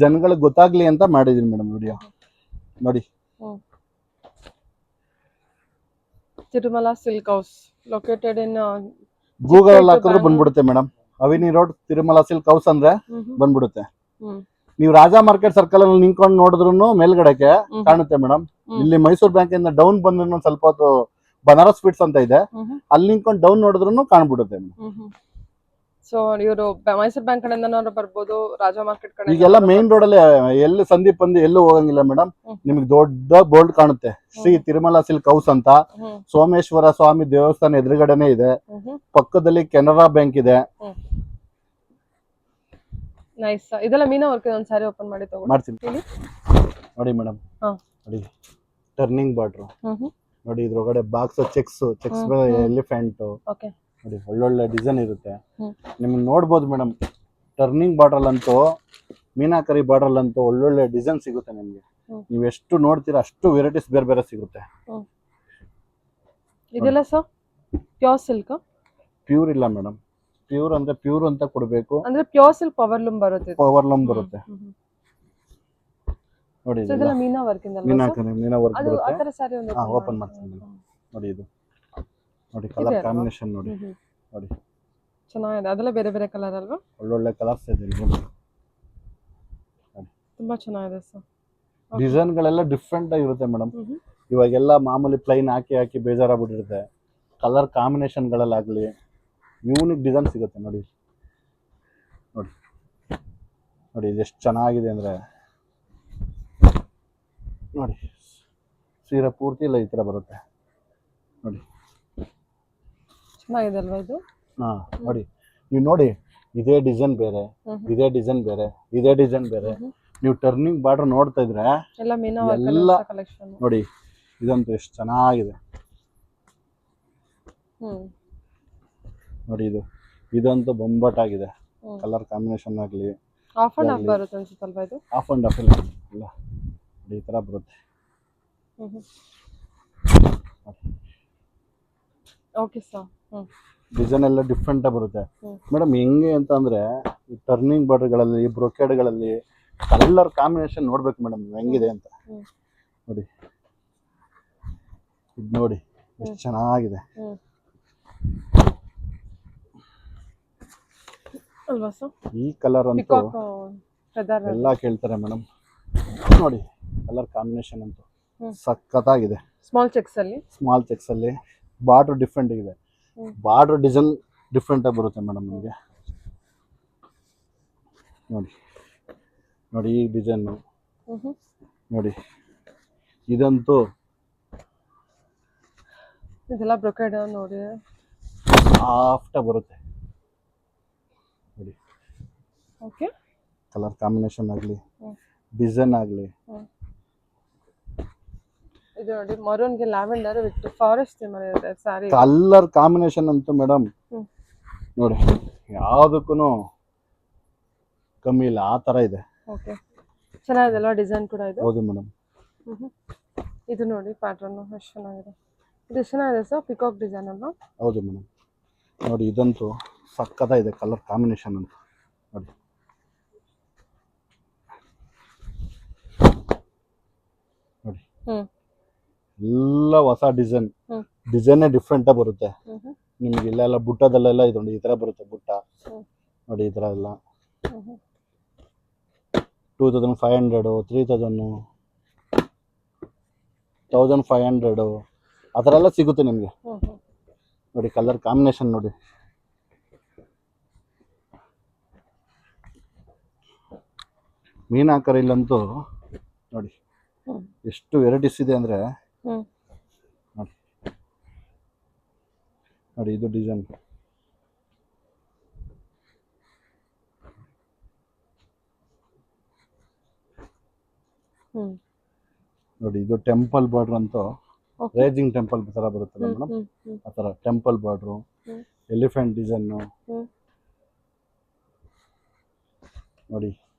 ಜನಗಳಿಗೆ ಗೊತ್ತಾಗ್ಲಿ ಅಂತ ಮಾಡಿದೀನಿ ಮೇಡಮ್ ವಿಡಿಯೋ ನೋಡಿ. Tirumala silk house located in Google ಅಲ್ಲಿ ಹಾಕಿದ್ರೆ ಬಂದ್ಬಿಡುತ್ತೆ madam. Avenue road Tirumala silk house ಅಂದ್ರೆ ಬಂದ್ಬಿಡುತ್ತೆ. ನೀವು ರಾಜಾ ಮಾರ್ಕೆಟ್ ಸರ್ಕಲ್ ಅಲ್ಲಿ ನಿಂತ್ಕೊಂಡು ನೋಡಿದ್ರು ಮೇಲ್ಗಡೆಗೆ ಕಾಣುತ್ತೆ ಮೇಡಮ್. ಇಲ್ಲಿ ಮೈಸೂರು ಬ್ಯಾಂಕ್ ಇಂದ ಡೌನ್ ಬಂದ್ರು ಸ್ವಲ್ಪ ಹೊತ್ತು ಬನಾರಸ್ ಸ್ವೀಟ್ಸ್ ಅಂತ ಇದೆ, ಅಲ್ಲಿ ನಿಂತ್ಕೊಂಡು ಡೌನ್ ನೋಡಿದ್ರು ಕಾಣ್ಬಿಡುತ್ತೆ. ಸೊ ಇವರು ಮೈಸೂರು ಬ್ಯಾಂಕ್ ಕಡೆಯಿಂದ ಬರ್ಬೋದು, ರಾಜಾ ಮಾರ್ಕೆಟ್ ಕಡೆ. ಈಗೆಲ್ಲ ಮೇನ್ ರೋಡ್ ಅಲ್ಲಿ ಎಲ್ಲಿ ಸಂದೀಪ್ ಬಂದು ಎಲ್ಲೂ ಹೋಗಂಗಿಲ್ಲ ಮೇಡಮ್. ನಿಮ್ಗೆ ದೊಡ್ಡ ಬೋರ್ಡ್ ಕಾಣುತ್ತೆ, ಶ್ರೀ ತಿರುಮಲ ಸಿಲ್ಕ್ ಹೌಸ್ ಅಂತ. ಸೋಮೇಶ್ವರ ಸ್ವಾಮಿ ದೇವಸ್ಥಾನ ಎದುರುಗಡೆನೆ ಇದೆ. ಪಕ್ಕದಲ್ಲಿ ಕೆನರಾ ಬ್ಯಾಂಕ್ ಇದೆ. ನೈಸ್. ಇದೆಲ್ಲ ಮೀನಾ ವರ್ಕ್ ಒಂದು ಸಾರಿ ಓಪನ್ ಮಾಡಿ ತಗೊಳ್ಳಿ. ಮಾಡ್ತೀನಿ ಹೇಳಿ. ನೋಡಿ ಮೇಡಮ್, ಹಾ. ನೋಡಿ ಟರ್ನಿಂಗ್ ಬಾರ್ಡ್ರು, ಹ್ಮ್. ನೋಡಿ ಇದ್ರೊಳಗಡೆ ಬಾಕ್ಸ್ ಚೆಕ್ಸ್ ಮೇಲೆ ಎಲಿಫೆಂಟ್, ಓಕೆ. ನೋಡಿ ಒಳ್ಳೊಳ್ಳೆ ಡಿಸೈನ್ ಇರುತ್ತೆ. ಹ್ಮ್. ನಿಮ್ಗೆ ನೋಡ್ಬೋದು ಮೇಡಮ್, ಟರ್ನಿಂಗ್ ಬಾರ್ಡ್ರಲ್ಲಂತೂ ಮೀನಾಕರಿ ಬಾರ್ಡ್ರಲ್ಲಂತೂ ಒಳ್ಳೊಳ್ಳೆ ಡಿಸೈನ್ ಸಿಗುತ್ತೆ ನಿಮಗೆ. ನೀವು ಎಷ್ಟು ನೋಡ್ತೀರಾ ಅಷ್ಟು ವೆರೈಟೀಸ್ ಬೇರೆ ಬೇರೆ ಸಿಗುತ್ತೆ. ಇದೆಲ್ಲ ಸರ್ ಪ್ಯೂರ್ ಸಿಲ್ಕ್? ಪ್ಯೂರ್ ಇಲ್ಲ ಮೇಡಮ್, ಪ್ಯೂರ್ ಅಂದ್ರೆ ಪ್ಯೂರ್ ಅಂತ ಕೊಡಬೇಕು. ಅಂದ್ರೆ ಪ್ಯೂರ್ ಸಿಲ್ಕ್ ಪವರ್ ಲೂಮ್ ಬರುತ್ತೆ. ಪವರ್ ಲೂಮ್ ಬರುತ್ತೆ ನೋಡಿ. ಇದೆಲ್ಲ ಮೀನಾ ವರ್ಕ್ ಇಂದ ಮೀನಾ ವರ್ಕ್ ಅದು ಆ ಬರುತ್ತೆ. ತರ ಸಾರಿ ಒಂದು ಓಪನ್ ಮಾಡ್ತೀನಿ ಮೇಡಮ್. ನೋಡಿ ಇದು ನೋಡಿ ಕಲರ್ ಕಾಂಬಿನೇಷನ್ ನೋಡಿ. ನೋಡಿ ಚೆನ್ನಾಗಿದೆ. ಅದೆಲ್ಲ ಬೇರೆ ಬೇರೆ ಕಲರ್ ಅಲ್ವಾ? ಒಳ್ಳೊಳ್ಳೆ ಕಲರ್ಸ್ ಇದೆ ಇಲ್ಲಿ. ತುಂಬಾ ಚೆನ್ನಾಗಿದೆ ಸರ್. ಡಿಸೈನ್ ಗಳೆಲ್ಲ ಡಿಫ್ರೆಂಟ್ ಆಗಿರುತ್ತೆ ಮೇಡಮ್. ಇವಾಗೆಲ್ಲ ಮಾಮೂಲಿ ಪ್ಲೈನ್ ಹಾಕಿ ಹಾಕಿ ಬೇಜಾರಾಗ್ಬಿಟ್ಟಿರುತ್ತೆ. ಕಲರ್ ಕಾಂಬಿನೇಷನ್ ಗಳಲ್ಲಾಗ್ಲಿ ಯೂನಿಕ್ ಡಿಸೈನ್ ಸಿಗುತ್ತೆ ನೋಡಿ. ನೋಡಿ ನೋಡಿ ಇದು ಎಷ್ಟು ಚೆನ್ನಾಗಿದೆ ಅಂದ್ರೆ ನೋಡಿ, ಸೀರೆ ಪೂರ್ತಿ ಇಲ್ಲ ಈ ತರ ಬರುತ್ತೆ ನೋಡಿ. ಚೆನ್ನಾಗಿದೆ ಅಲ್ವಾ ಇದು? ಹಾ ನೋಡಿ, ನೀವು ನೋಡಿ ಇದೇ ಡಿಸೈನ್ ಬೇರೆ, ಇದೇ ಡಿಸೈನ್ ಬೇರೆ, ಇದೇ ಡಿಸೈನ್ ಬೇರೆ. ನೀವು ಟರ್ನಿಂಗ್ ಬಾರ್ಡರ್ ನೋಡ್ತಾ ಇದ್ರೆ ಎಲ್ಲ ಮೀನಾ ಎಲ್ಲ ಕಲೆಕ್ಷನ್ ನೋಡಿ. ಇದಂತೂ ಎಷ್ಟು ಚೆನ್ನಾಗಿದೆ ನೋಡಿ. ಇದಂತೂ ಬೊಂಬಾಟಾಗಿದೆ. ಕಲರ್ ಕಾಂಬಿನೇಷನ್ ಆಗಲಿ ಆಫ್ ಅಂಡ್ ಆಫ್ ಬರುತ್ತೆ ಅನ್ಸುತ್ತಲ್ವಾ ಇದು? ಆಫ್ ಅಂಡ್ ಆಫ್ ಇಲ್ಲ ಈ ತರ ಬರುತ್ತೆ. Okay sir. ಡಿಸೈನ್ ಎಲ್ಲ ಡಿಫ್ರೆಂಟ್ ಬರುತ್ತೆ ಮೇಡಮ್. ಹೆಂಗೆ ಅಂತ ಅಂದ್ರೆ ಟರ್ನಿಂಗ್ ಬಾರ್ಡರ್ಗಳಲ್ಲಿ ಬ್ರೊಕೆಡ್ಗಳಲ್ಲಿ ಕಲರ್ ಕಾಂಬಿನೇಷನ್ ನೋಡ್ಬೇಕು ಮೇಡಮ್ ಹೆಂಗಿದೆ ಅಂತ. ನೋಡಿ ಇದು ನೋಡಿ ಎಷ್ಟು ಚೆನ್ನಾಗಿದೆ ಅಲ್ವಾ ಸರ್? ಈ ಕಲರ್ ಅಂತೂ ಎಲ್ಲ ಕೇಳ್ತಾರೆ ಮೇಡಮ್. ನೋಡಿ ಕಲರ್ ಕಾಂಬಿನೇಷನ್ ಅಂತೂ ಸಖತ್ತಾಗಿದೆ. ಸ್ಮಾಲ್ ಚೆಕ್ಸ್ ಅಲ್ಲಿ, ಸ್ಮಾಲ್ ಚೆಕ್ಸ್ ಅಲ್ಲಿ ಬಾರ್ಡರ್ ಡಿಫ್ರೆಂಟ್ ಇದೆ. ಬಾರ್ಡರ್ ಡಿಸೈನ್ ಡಿಫ್ರೆಂಟ್ ಆಗಿ ಬರುತ್ತೆ ಮೇಡಮ್ ನಿಮಗೆ. ನೋಡಿ ನೋಡಿ ಈ ಡಿಸೈನ್ ನೋಡಿ. ಇದಂತೂ ಇದೆಲ್ಲ ಬ್ರೊಕೆಡ್ ನೋಡಿ ಸಾಫ್ಟ್ ಆಗಿ ಬರುತ್ತೆ ನೋಡಿ. ಓಕೆ. ಕಲರ್ ಕಾಂಬಿನೇಷನ್ ಆಗಲಿ ಡಿಸೈನ್ ಆಗಲಿ. ಇದು ನೋಡಿ ಮರೂನ್ಗೆ ಲ್ಯಾವೆಂಡರ್ ವಿತ್ ಫಾರೆಸ್ಟ್ ಥೀಮ್ ಇದೆ ಸಾರಿ. ಕಲರ್ ಕಾಂಬಿನೇಷನ್ ಅಂತೂ ಮೇಡಮ್ ನೋಡಿ ಯಾವುದಕ್ಕೂ ಕಮ್ಮಿ ಇಲ್ಲ, ಆ ತರ ಇದೆ. ಓಕೆ, ಚೆನ್ನಾಗಿದೆ ಅಲ್ವಾ ಡಿಸೈನ್ ಕೂಡ ಇದು? ಹೌದು ಮೇಡಮ್. ಇದು ನೋಡಿ ಪ್ಯಾಟರ್ನ್ ಎಷ್ಟು ಚೆನ್ನಾಗಿದೆ. ಇದು ಚೆನ್ನಾಗಿದೆ ಸರ್, ಪಿಕಾಕ್ ಡಿಸೈನ್ ಅಲ್ವಾ? ಹೌದು ಮೇಡಮ್. ನೋಡಿ ಇದಂತೂ ಸಕ್ಕತ್ತಾಗಿದೆ ಕಲರ್ ಕಾಂಬಿನೇಷನ್ ಅಂತ ನೋಡಿ. ನೋಡಿ ಎಲ್ಲ ಹೊಸ ಡಿಸೈನ್, ಡಿಸೈನೇ ಡಿಫ್ರೆಂಟ್ ಆಗಿ ಬರುತ್ತೆ ನಿಮ್ಗೆ. ಇಲ್ಲೆಲ್ಲ ಬುಟ್ಟದಲ್ಲೆಲ್ಲ ಇದು ಈ ತರ ಬರುತ್ತೆ ಬುಟ್ಟ ನೋಡಿ. ಈ ತರ ಎಲ್ಲ 2500 3000 1500 ಆ ಥರ ಎಲ್ಲ ಸಿಗುತ್ತೆ ನಿಮಗೆ ನೋಡಿ. ಕಲರ್ ಕಾಂಬಿನೇಷನ್ ನೋಡಿ. ಮೀನಾಕರಿಲ್ಲಂತೂ ನೋಡಿ ಎಷ್ಟು ವೆರೈಟೀಸ್ ಇದೆ ಅಂದರೆ ನೋಡಿ. ನೋಡಿ ಇದು ಡಿಸೈನ್ ನೋಡಿ. ಇದು ಟೆಂಪಲ್ ಬಾರ್ಡರ್ ಅಂತೂ ರೇಜಿಂಗ್ ಟೆಂಪಲ್ ತರ ಬರುತ್ತಲ್ಲ ಮೇಡಮ್, ಆ ಥರ ಟೆಂಪಲ್ ಬಾರ್ಡ್ರು, ಎಲಿಫೆಂಟ್ ಡಿಸೈನು ನೋಡಿ.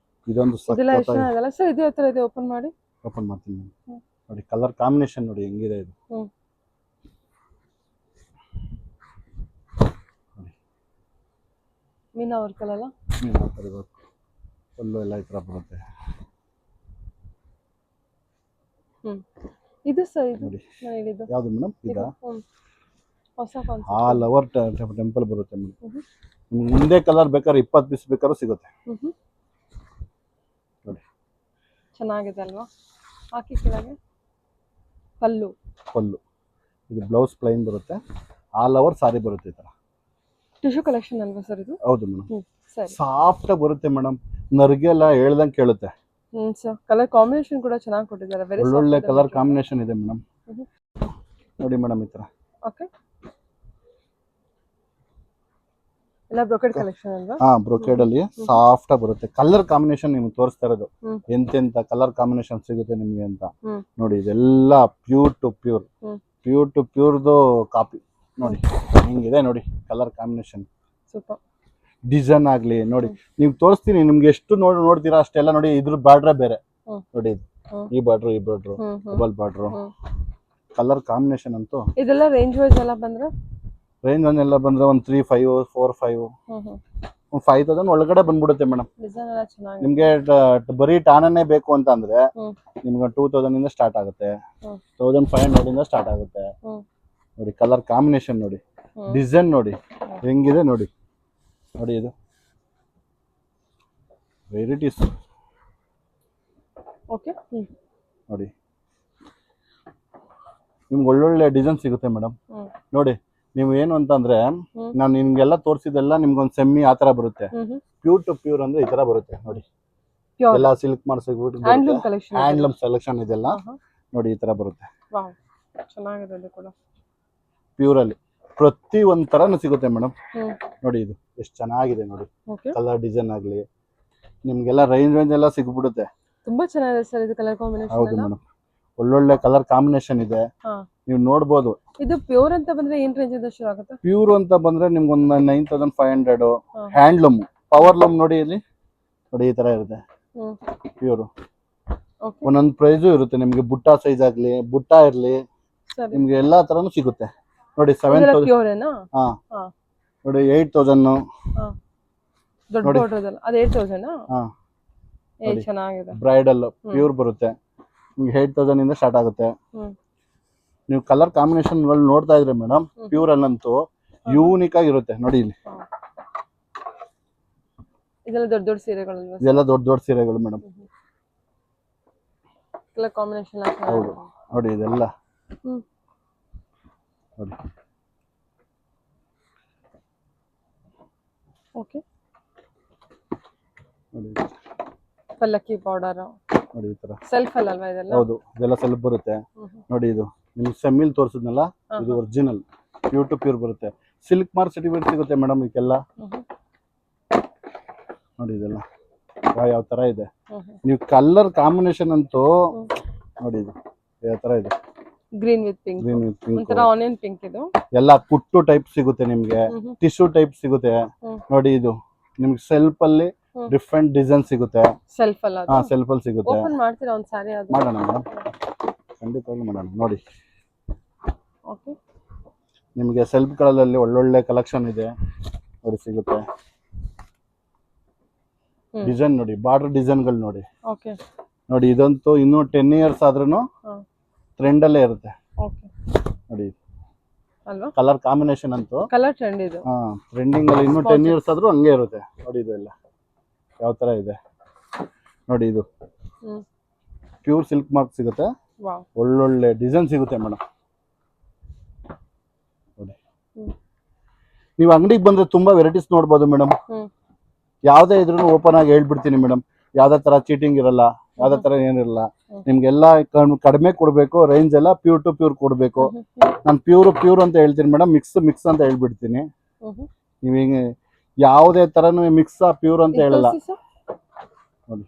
ಇದೊಂದು ಓಪನ್ ಮಾಡಿ ಓಪನ್ ಮಾಡ್ತೀನಿ ನೋಡಿ. ಕಲರ್ ಕಾಂಬಿನೇಷನ್ ನೋಡಿ ಹೆಂಗಿದೆ ಇದು. ಮೀನಾ ವರ್ಕ್ ಅಲ್ಲ, ಮೀನಾಕರಿ ವರ್ಕ್ ಫುಲ್ಲು ಎಲ್ಲ ಈ ಥರ ಬರುತ್ತೆ. ಇದು ಸರ್ ಇದು ನೋಡಿ ನಾನು ಹೇಳಿದ್ದು ಯಾವುದು ಮೇಡಮ್? ಈಗ ಹೊಸ ಕಾನ್ಸೆಪ್ಟ್ ಆಲ್ ಓವರ್ ಟೆಂಪಲ್ ಬರುತ್ತೆ ಮೇಡಮ್. ನಿಮ್ಗೆ ಮುಂದೆ ಕಲರ್ ಬೇಕಾದ್ರೆ 20 ಪೀಸ್ ಬೇಕಾದ್ರೂ ಸಿಗುತ್ತೆ ನೋಡಿ. ಚೆನ್ನಾಗಿದೆ ಅಲ್ವಾ? ಹಾಕಿ ಕೆಳಗೆ ಪಲ್ಲು ಇದು ಬ್ಲೌಸ್ ಪ್ಲೈನ್ ಬರುತ್ತೆ. ಆಲ್ ಓವರ್ ಸಾರಿ ಬರುತ್ತೆ ಈ ಥರ. ಟಿಶ್ಯೂ ಕಲೆಕ್ಷನ್ ಅಲ್ವಾ ಸರ್ ಇದು? ಹೌದು ಮೇಡಮ್. ಸರಿ, ಸಾಫ್ಟ್ ಆಗಿ ಬರುತ್ತೆ ಮೇಡಮ್. ನರ್ಗೆಲ್ಲ ಹೇಳ್ದಂಗೆ ಕೇಳುತ್ತೆ. ಸರ್ ಕಲರ್ ಕಾಂಬಿನೇಷನ್ ಕೂಡ ಚೆನ್ನಾಗಿ ಕೊಟ್ಟಿದ್ದಾರೆ. ಒಳ್ಳೊಳ್ಳೆ ಕಲರ್ ಕಾಂಬಿನೇಷನ್ ಇದೆ ಮೇಡಮ್. ನೋಡಿ ಮೇಡಮ್ ಈ ಥರ. ಓಕೆ, ಎಲ್ಲ ಬ್ರೊಕೆಡ್ ಕಲೆಕ್ಷನ್ ಅಲ್ವಾ? ಹಾ, ಬ್ರೊಕೇಡ್ ಅಲ್ಲಿ ಸಾಫ್ಟ್ ಆಗಿ ಬರುತ್ತೆ. ಕಲರ್ ಕಾಂಬಿನೇಷನ್ ನಿಮ್ಗೆ ತೋರಿಸ್ತಾ ಇರೋದು ಎಂತೆಂತ ಕಲರ್ ಕಾಂಬಿನೇಷನ್ ಸಿಗುತ್ತೆ ನಿಮ್ಗೆ ಅಂತ ನೋಡಿ. ಇದೆಲ್ಲ ಪ್ಯೂರ್ ಟು ಪ್ಯೂರ್ದು ಕಾಪಿ ನೋಡಿ. ಹಿಂಗಿದೆ ನೋಡಿ ಕಲರ್ ಕಾಂಬಿನೇಷನ್. ಸೂಪರ್. ಡಿಸೈನ್ ಆಗ್ಲಿ ನೋಡಿ, ನೀವು ತೋರಿಸ್ತೀನಿ ನಿಮ್ಗೆ ಎಷ್ಟು ನೋಡ್ತೀರಾ ಅಷ್ಟೆಲ್ಲ ನೋಡಿ. ಇದ್ರ ಬಾರ್ಡ್ರೆ ಬೇರೆ ನೋಡಿ, ಈ border double border. Colour combination ಅಂತೂ ಇದೆಲ್ಲ ರೇಂಜ್ ವೈಸ್ ಎಲ್ಲ ಬಂದ್ರೆ ರೇಂಜ್ ಒಂದೆಲ್ಲ ಬಂದ್ರೆ ಒಂದು 3,500, 4,500, 5,000 ಒಳಗಡೆ ಬಂದ್ಬಿಡುತ್ತೆ ಮೇಡಮ್. ಡಿಸೈನ್ ಎಲ್ಲ ಚೆನ್ನಾಗಿ. ನಿಮ್ಗೆ ಬರೀ ಟಾನನ್ನೇ ಬೇಕು ಅಂತ ಅಂದ್ರೆ ನಿಮ್ಗೆ 2,000 ಇಂದ ಸ್ಟಾರ್ಟ್ ಆಗುತ್ತೆ, 1,500 ಇಂದ ಸ್ಟಾರ್ಟ್ ಆಗುತ್ತೆ ನೋಡಿ. ಕಲರ್ ಕಾಂಬಿನೇಷನ್ ನೋಡಿ, ಡಿಸೈನ್ ನೋಡಿ ಹೆಂಗಿದೆ ನೋಡಿ. ಇದು ವೆರೈಟೀಸ್ ಓಕೆ ನೋಡಿ. ನಿಮ್ಗೆ ಒಳ್ಳೊಳ್ಳೆ ಡಿಸೈನ್ ಸಿಗುತ್ತೆ ಮೇಡಮ್. ನೋಡಿ ನೀವು ಏನು ಅಂತಂದ್ರೆ ನಾನು ನಿಮ್ಗೆಲ್ಲ ತೋರಿಸಿದೆಲ್ಲ ನಿಮ್ಗೊಂದು ಸೆಮ್ಮಿ ಆ ತರ ಬರುತ್ತೆ. ಪ್ಯೂರ್ ಟು ಪ್ಯೂರ್ ಅಂದ್ರೆ ಈ ತರ ಬರುತ್ತೆ ನೋಡಿ. ಎಲ್ಲ ಸಿಲ್ಕ್ ಮಾಡಿಸ್ಬಿಟ್ಟು ಹ್ಯಾಂಡ್ಲೂಮ್ ಸೆಲೆಕ್ಷನ್ ಇದೆಲ್ಲ ನೋಡಿ, ಈ ತರ ಬರುತ್ತೆ. ಚೆನ್ನಾಗಿದೆ ಕೂಡ. ಪ್ಯೂರ್ ಅಲ್ಲಿ ಪ್ರತಿ ಒಂದ್ ತರಾನು ಸಿಗುತ್ತೆ ಮೇಡಮ್. ನೋಡಿ ಇದು ಎಷ್ಟು ಚೆನ್ನಾಗಿದೆ ನೋಡಿ. ಕಲರ್ ಡಿಸೈನ್ ಆಗ್ಲಿ ನಿಮ್ಗೆಲ್ಲ ರೇಂಜ್ ಎಲ್ಲ ಸಿಗ್ಬಿಡುತ್ತೆ. ತುಂಬಾ ಚೆನ್ನಾಗಿದೆ ಸರ್ ಇದು ಕಲರ್ ಕಾಂಬಿನೇಷನ್. ಹೌದು ಮೇಡಮ್, ಒಳ್ಳೊಳ್ಳೆ ಕಲರ್ ಕಾಂಬಿನೇಷನ್ ಇದೆ. ನೀವು ನೋಡ್ಬೋದು. ಇದು ಪ್ಯೂರ್ ಅಂತ ಬಂದ್ರೆ ಏನ್ ರೇಂಜ್ ಇಂದ ಶುರು ಆಗುತ್ತೆ? ಪ್ಯೂರ್ ಅಂತ ಬಂದ್ರೆ ನಿಮ್ಗೊಂದು 9,500. ಹ್ಯಾಂಡ್ಲೂಮ್ ಪವರ್ ಲೂಮ್ ನೋಡಿ, ಇಲ್ಲಿ ನೋಡಿ ಈ ತರ ಇರುತ್ತೆ ಪ್ಯೂರ್. ಒಂದೊಂದು ಪ್ರೈಸು ಇರುತ್ತೆ ನಿಮ್ಗೆ. ಬುಟ್ಟ ಸೈಜ್ ಆಗ್ಲಿ, ಬುಟ್ಟ ಇರ್ಲಿ, ನಿಮ್ಗೆ ಎಲ್ಲಾ ತರಾನು ಸಿಗುತ್ತೆ ನೋಡಿ. 7,000. ಹಾ ನೋಡಿ 8,000. ದೊಡ್ಡ ಬಾರ್ಡರ್ ಅದು 8,000. ಹಾ ಚೆನ್ನಾಗಿದೆ. ಬ್ರೈಡಲ್ ಪ್ಯೂರ್ ಬರುತ್ತೆ ನಿಮ್ಗೆ 8,000 ಇಂದ ಸ್ಟಾರ್ಟ್ ಆಗುತ್ತೆ. ನೀವು ಕಲರ್ ಕಾಂಬಿನೇಷನ್ ನೋಡ್ತಾ ಇದ್ರೆ ಮೇಡಮ್, ಪ್ಯೂರ್ ಅಲ್ಲಂತೂ ಯೂನಿಕ್ ಆಗಿರುತ್ತೆ ನೋಡಿ. ಇಲ್ಲಿ ಇದೆಲ್ಲ ದೊಡ್ಡ ಸೀರೆಗಳು. ಇದೆಲ್ಲ ದೊಡ್ಡ ಸೀರೆಗಳು ಮೇಡಮ್. ಕಲರ್ ಕಾಂಬಿನೇಷನ್ ಹೌದು ನೋಡಿ. ಇದೆಲ್ಲ ನೋಡಿ. ಓಕೆ ನೋಡಿ ಪಲ್ಲಕ್ಕಿ ಬಾರ್ಡರ್ ನೋಡಿ ಈ ತರ ಸೆಲ್ಫ್ ಅಲ್ವಾ ಇದೆಲ್ಲ? ಹೌದು, ಇದೆಲ್ಲ ಸೆಲ್ಫ್ ಬರುತ್ತೆ ನೋಡಿ. ಇದು ನಿಮ್ಗೆ ಸೆಮ್ಮಿಲ್ ತೋರಿಸಿದ್ನಲ್ಲ, ಇದು ಒರಿಜಿನಲ್ ಪ್ಯೂರ್ ಟು ಪ್ಯೂರ್ ಬರುತ್ತೆ. ಸಿಲ್ಕ್ ಮಾರ್ಕ್ ಸರ್ಟಿಫಿಕೇಟ್ ಸಿಗುತ್ತೆ ಮೇಡಮ್ ಇದಕ್ಕೆಲ್ಲ ನೋಡಿ. ಇದೆಲ್ಲ ಯಾವ ತರ ಇದೆ. ನೀವು ಕಲರ್ ಕಾಂಬಿನೇಷನ್ ಅಂತೂ ನೋಡಿ, ಇದು ಯಾವ ತರ ಇದೆ. ಗ್ರೀನ್ ವಿತ್ ಪಿಂಕ್, ಒಂಥರ ಆನಿಯನ್ ಪಿಂಕ್. ಇದು ಎಲ್ಲ ಕುಟ್ಟು ಟೈಪ್ ಸಿಗುತ್ತೆ ನಿಮ್ಗೆ, ಟಿಶ್ಯೂ ಟೈಪ್ ಸಿಗುತ್ತೆ ನೋಡಿ. ಇದು ನಿಮ್ಗೆ ಸೆಲ್ಫ್ ಅಲ್ಲಿ ಡಿಫ್ರೆಂಟ್ ಡಿಸೈನ್ ಸಿಗುತ್ತೆ. ಸೆಲ್ಫ್ ಅಲ್ಲ? ಹಾ, ಸೆಲ್ಫ್ ಅಲ್ಲಿ ಸಿಗುತ್ತೆ. ಓಪನ್ ಮಾಡ್ತೀರಾ ಒಂದು ಸಾರಿ? ಅದು ಮಾಡೋಣ ಮೇಡಮ್, ಖಂಡಿತವಾಗ್ಲೂ ಮಾಡೋಣ ನೋಡಿ. ಓಕೆ, ನಿಮಗೆ ಸೆಲ್ಫ್ ಗಳಲ್ಲಿ ಒಳ್ಳೊಳ್ಳೆ ಕಲೆಕ್ಷನ್ ಇದೆ ನೋಡಿ, ಸಿಗುತ್ತೆ. ಡಿಸೈನ್ ನೋಡಿ, ಬಾರ್ಡರ್ ಡಿಸೈನ್ಗಳು ನೋಡಿ. ಓಕೆ ನೋಡಿ, ಇದಂತೂ ಇನ್ನೂ 10 ಇಯರ್ಸ್ ಆದ್ರೂ ಟ್ರೆಂಡ್ ಅಲ್ಲೇ ಇರುತ್ತೆ ನೋಡಿ. ಅಲ್ವಾ? ಕಲರ್ ಕಾಂಬಿನೇಷನ್ ಅಂತೂ ಕಲರ್ ಟ್ರೆಂಡ್ ಇದು. ಟ್ರೆಂಡಿಂಗ್ ಅಲ್ಲಿ ಇನ್ನೂ 10 ಇಯರ್ಸ್ ಆದ್ರೂ ಹಂಗೆ ಇರುತ್ತೆ ನೋಡಿ. ಇದೆಲ್ಲ ಯಾವ ತರ ಇದೆ ನೋಡಿ. ಇದು ಪ್ಯೂರ್ ಸಿಲ್ಕ್ ಮಾರ್ಕ್ ಸಿಗುತ್ತೆ. ಒಳ್ಳೊಳ್ಳೆ ಡಿಸೈನ್ ಸಿಗುತ್ತೆ ಮೇಡಮ್ ನೋಡಿ. ನೀವು ಅಂಗಡಿಗೆ ಬಂದ್ರೆ ತುಂಬಾ ವೆರೈಟೀಸ್ ನೋಡ್ಬೋದು ಮೇಡಮ್. ಯಾವ್ದೇ ಇದ್ರೂ ಓಪನ್ ಆಗಿ ಹೇಳ್ಬಿಡ್ತೀನಿ ಮೇಡಮ್. ಯಾವ್ದೇ ತರ ಚೀಟಿಂಗ್ ಇರಲ್ಲ, ಯಾವ್ದೇ ತರ ಏನಿರಲ್ಲ. ನಿಮ್ಗೆಲ್ಲ ಕಡಿಮೆ ಕೊಡ್ಬೇಕು, ರೇಂಜ್ ಎಲ್ಲ ಪ್ಯೂರ್ ಟು ಪ್ಯೂರ್ ಕೊಡ್ಬೇಕು. ನಾನು ಪ್ಯೂರ್ ಅಂತ ಹೇಳ್ತೀನಿ ಮೇಡಮ್, ಮಿಕ್ಸ್ ಅಂತ ಹೇಳ್ಬಿಡ್ತೀನಿ. ನೀವ್ ಹಿಂಗೆ ಯಾವುದೇ ತರನು ಮಿಕ್ಸ್ ಪ್ಯೂರ್ ಅಂತ ಹೇಳಲ್ಲ ನೋಡಿ.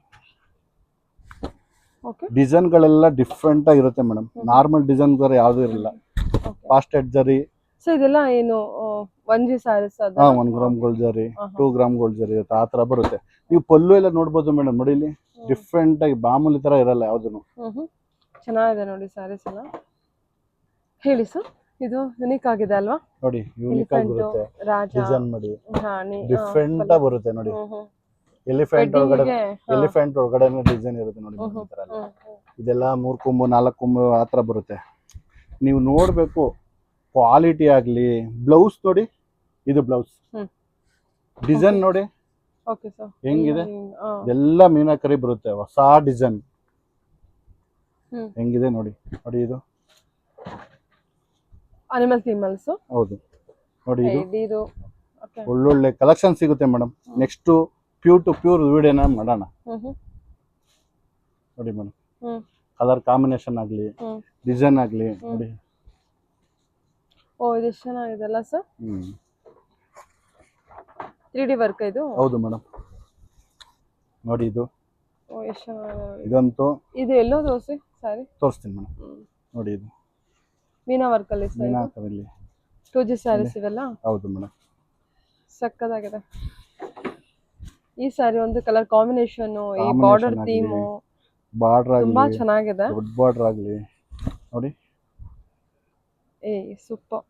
ಡಿಸೈನ್ಗಳೆಲ್ಲ ಡಿಫ್ರೆಂಟ್ ಆಗಿರುತ್ತೆ ಮೇಡಮ್. ನಾರ್ಮಲ್ ಡಿಸೈನ್ ಯಾವ್ದು ಇರಲ್ಲ. ಫಾಸ್ಟೆಡ್ ಜರಿ. ಸೊ ಇದೆಲ್ಲ ಏನು 1G ಸ್ಯಾರೀಸ್? 1 ಗ್ರಾಮ್ ಗೋಲ್ಡ್ ಜರಿ, 2 ಗ್ರಾಮ್ ಗೋಲ್ಡ್ ಜರಿ ಇರುತ್ತೆ, ಆ ತರ ಬರುತ್ತೆ. ನೀವು ಪಲ್ಲು ಎಲ್ಲ ನೋಡ್ಬೋದು ಮೇಡಮ್ ನೋಡಿ. ಇಲ್ಲಿ ಡಿಫ್ರೆಂಟ್ ಆಗಿ ಮಾಮೂಲಿ ತರ ಇರಲ್ಲ ಯಾವ್ದು. ಚೆನ್ನಾಗಿದೆ ನೋಡಿ ಸ್ಯಾರೀಸ್ ಎಲ್ಲ. ಹೇಳಿ ಸರ್, ಇದು ಯುನಿಕ್ ಆಗಿದೆ ಅಲ್ವಾ? ನೋಡಿ, ಯೂನಿಕ್ ಆಗಿ ಬರುತ್ತೆ ಡಿಸೈನ್ ನೋಡಿ. ರಾಣಿ ಡಿಫ್ರೆಂಟ್ ಆಗಿ ಬರುತ್ತೆ ನೋಡಿ. ಎಲಿಫೆಂಟ್ ಒಳಗಡೆ ಡಿಸೈನ್ ಇರುತ್ತೆ ನೋಡಿ. ಇದೆಲ್ಲ 3 ಕೊಂಬು 4 ಕೊಂಬು ಆ ತರ ಬರುತ್ತೆ. ನೀವು ನೋಡ್ಬೇಕು ಕ್ವಾಲಿಟಿ ಆಗ್ಲಿ. ಬ್ಲೌಸ್ ನೋಡಿ, ಇದು ಬ್ಲೌಸ್ ಡಿಸೈನ್ ನೋಡಿ ಹೆಂಗಿದೆ. ಎಲ್ಲ ಮೀನಾಕರಿ ಬರುತ್ತೆ, ಹೊಸ ಡಿಸೈನ್ ಹೆಂಗಿದೆ ನೋಡಿ. ನೋಡಿ ಇದು ಅನಿಮಲ್ ಥೀಮಲ್ಸ್. ಹೌದು ನೋಡಿ, ಇದು ಒಳ್ಳೊಳ್ಳೆ ಕಲೆಕ್ಷನ್ ಸಿಗುತ್ತೆ madam. Next pure to pure ವಿಡಿಯೋನ ಮಾಡೋಣ ನೋಡಿ ಮೇಡಮ್. ಕಲರ್ ಕಾಂಬಿನೇಷನ್ ಆಗ್ಲಿ, ಡಿಸೈನ್ ಆಗ್ಲಿ ನೋಡಿ. ಓ, ಇದು ಚೆನ್ನಾಗಿದೆ ಅಲ್ಲ ಸರ್? 3D ವರ್ಕ್ ಇದು. ಹೌದು ಮೇಡಮ್, ನೋಡಿ ಇದು ಓ ಎಷ್ಟು ಚೆನ್ನಾಗಿದೆ. ಇದಂತೂ ಇದು ಎಲ್ಲೋ ದೋಸೆ ಸಾರಿ ತೋರಿಸ್ತೀನಿ ಮೇಡಮ್. ನೋಡಿ ಇದು ಮೀನಾ ವರ್ಕ್ ಅಲ್ಲಿ ಸರ್. ಮೀನಾಕರಲ್ಲಿ 2G ಸ್ಯಾರೀಸ್ ಇವೆಲ್ಲ ಹೌದು ಮೇಡಮ್. ಸಕ್ಕದಾಗಿದೆ. ಈ ಸ್ಯಾರಿ ಒಂದು ಕಲರ್ ಕಾಂಬಿನೇಷನ್, ಈ Combination ಬಾರ್ಡರ್ ಆಗ್ಲಿ, ಥೀಮು ಬಾರ್ಡರ್ ತುಂಬಾ ಆಗಲಿ, ಚೆನ್ನಾಗಿದೆ. ದೊಡ್ಡ ಬಾರ್ಡರ್ ಆಗಲಿ ನೋಡಿ. ಸೂಪರ್.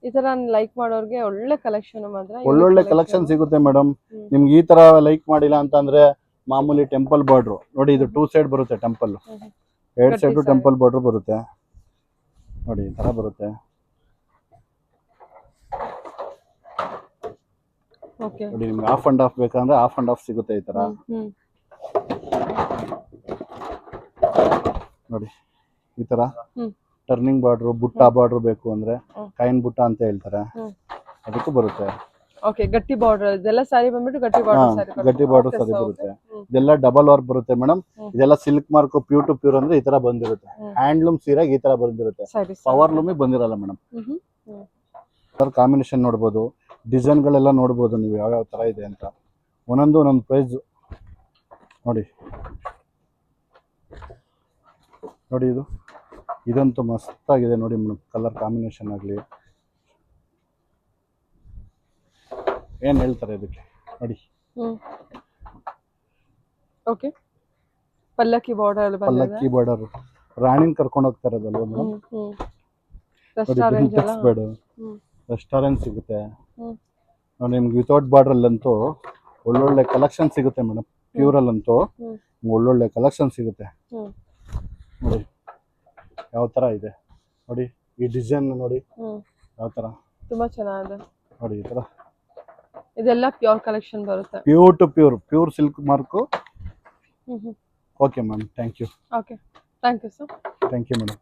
ಈ ತರ ಲೈಕ್ ಮಾಡೋರ್ಗೆ ಒಳ್ಳೆ ಕಲೆಕ್ಷನ್ ಮಾತ್ರ. ಒಳ್ಳೊಳ್ಳೆ ಕಲೆಕ್ಷನ್ ಸಿಗುತ್ತೆ ಮೇಡಮ್. ನಿಮ್ಗೆ ಈ ತರ ಲೈಕ್ ಮಾಡಿಲ್ಲ ಅಂತಂದ್ರೆ ಮಾಮೂಲಿ ಟೆಂಪಲ್ ಬಾರ್ಡ್ರು ನೋಡಿ, ಇದು 2 ಸೈಡ್ ಬರುತ್ತೆ ಟೆಂಪಲ್, 2 ಸೈಡ್ ಟೆಂಪಲ್ ಬಾರ್ಡರ್ ಬರುತ್ತೆ ನೋಡಿ, ಈ ತರ ಬರುತ್ತೆ. ಓಕೆ. ನೋಡಿ ನಿಮ್ಗೆ ಹಾಫ್ ಅಂಡ್ ಹಾಫ್ ಬೇಕಂದ್ರೆ ಹಾಫ್ ಅಂಡ್ ಹಾಫ್ ಸಿಗುತ್ತೆ ಈ ತರ ನೋಡಿ. ಈ ತರ ಟರ್ನಿಂಗ್ ಬಾರ್ಡ್ರು, ಬುಟ್ಟ ಬಾರ್ಡ್ರು ಬೇಕು ಅಂದ್ರೆ ಕೈನ್ ಬುಟ್ಟ ಅಂತ ಹೇಳ್ತಾರೆ, ಅದಕ್ಕೂ ಬರುತ್ತೆ. ಓಕೆ. ಗಟ್ಟಿ ಬಾರ್ಡರ್ ಇದೆಲ್ಲ ಸ್ಯಾರಿ ಬಂದ್ಬಿಟ್ಟು ಗಟ್ಟಿ ಬಾರ್ಡರ್ ಸ್ಯಾರಿ. ಗಟ್ಟಿ ಬಾರ್ಡರ್ ಸರಿ ಬರುತ್ತೆ. ಇದೆಲ್ಲ ಡಬಲ್ ವರ್ಕ್ ಬರುತ್ತೆ ಮೇಡಮ್. ಇದೆಲ್ಲ silk mark pure to pure ಅಂದ್ರೆ ಈ ತರ ಬಂದಿರುತ್ತೆ. ಹ್ಯಾಂಡ್ಲೂಮ್ ಸೀರೆಗೆ ಈ ತರ ಬಂದಿರುತ್ತೆ, ಪವರ್ ಲೂಮಿಗೆ ಬಂದಿರಲ್ಲ ಮೇಡಮ್. ಕಲರ್ ಕಾಂಬಿನೇಷನ್ ನೋಡ್ಬೋದು, ಡಿಸೈನ್ ಗಳೆಲ್ಲ ನೋಡ್ಬೋದು ನೀವು ಯಾವ ತರ ಇದೆ ಅಂತ. ಒಂದೊಂದು ಪ್ರೈಸ್ ನೋಡಿ. ನೋಡಿ ಇದಂತೂ ಮಸ್ತ್ ಆಗಿದೆ ನೋಡಿ ಮೇಡಮ್, ಕಲರ್ ಕಾಂಬಿನೇಷನ್ ಆಗಲಿ ಏನ್ ಹೇಳ್ತಾರೆ ಇದಕ್ಕೆ ನೋಡಿ. ಓಕೆ. ಪಲ್ಲಕ್ಕಿ ಬಾರ್ಡರ್ ಪಲ್ಲಕ್ಕಿ ಬಾರ್ಡರ್ ರಾಣಿನ್ ಕರ್ಕೊಂಡು ಹೋಗ್ತಾ ಇರೋದಲ್ವ ಮೇಡಮ್. ರೆಸ್ಟೋರೆಂಟ್ ಸಿಗುತ್ತೆ ನೋಡಿ ನಿಮ್ಗೆ. ವಿತೌಟ್ ಬಾರ್ಡರ್ ಅಲ್ಲಂತೂ ಒಳ್ಳೊಳ್ಳೆ ಕಲೆಕ್ಷನ್ ಸಿಗುತ್ತೆ ಮೇಡಮ್. ಪ್ಯೂರ್ ಅಲ್ಲಂತೂ ಒಳ್ಳೊಳ್ಳೆ ಕಲೆಕ್ಷನ್ ಸಿಗುತ್ತೆ ನೋಡಿ. ಯಾವ ತರ ಇದೆ ನೋಡಿ, ಈ ಡಿಸೈನ್ ನೋಡಿ ಯಾವ ತರ ತುಂಬಾ ಚೆನ್ನಾಗಿದೆ ನೋಡಿ. ಈ ತರ ಇದೆಲ್ಲ ಪ್ಯೂರ್ ಕಲೆಕ್ಷನ್ ಬರುತ್ತೆ, pure to pure silk mark. Okay ma'am, thank you. Okay, thank you sir. Thank you madam.